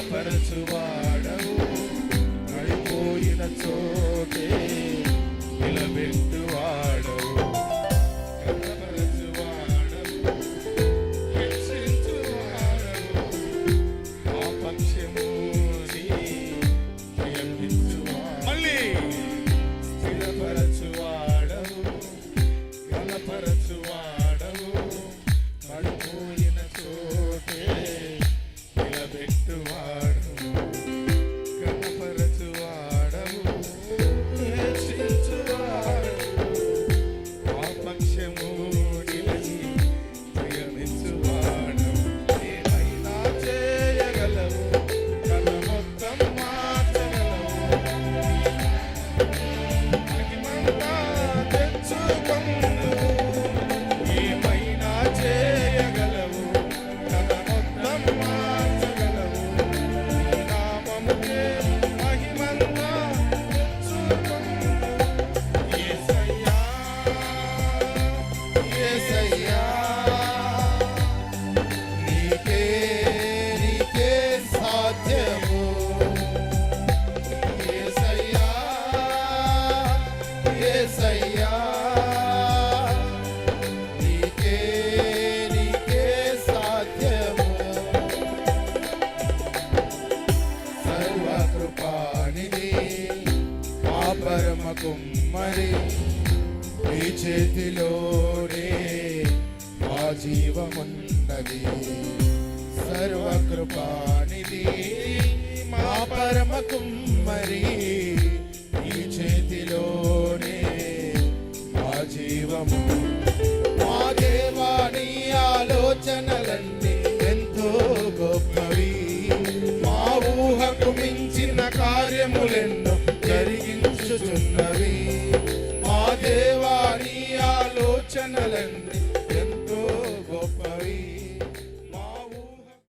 బలపరచువాడవు, పడిపోయిన చోటే నిలబెట్టువాడవు, బలపరచువాడవు, హెచ్చించువాడవు, మా పక్షము మళ్ళీ స్థిరపరచువాడవు, బలపరచువాడవు, పడిపోయిన చోటే నిలబెట్టువాడవు, గణపరచువాడవు, హెచ్చించువాడవు, మా పక్షము నిలిచి ప్రియమించువాడవు. ఏమైనా చేయగలవు, కథ మొత్తం మార్చగలవు, మహిమంతా తెచ్చుకొందువు. ఏమైనా చేయగలవు, కథ మొత్తం మార్చగలవు, నీ నామముకే మహిమంతా తెచ్చుకొందువు. యేసయ్యా, యేసయ్యా, నీకే నీకే సాధ్యము. యేసయ్యా, యేసయ్యా, నీకే నీకే సాధ్యము. సర్వకృపానిధి మా పరమ కుమ్మరి, నీ చేతిలోనే మా జీవమున్నది. సర్వకృపానిధి మా పరమ కుమ్మరి, నీ చేతిలోనే మా జీవము. మా దేవా, నీ ఆలోచనలన్నీ ఎంతో గొప్పవి, మా ఊహకు మించిన కార్యములెన్నో జరిగించుచున్నవి. మా దేవా, నీ ఆలోచనలన్నీ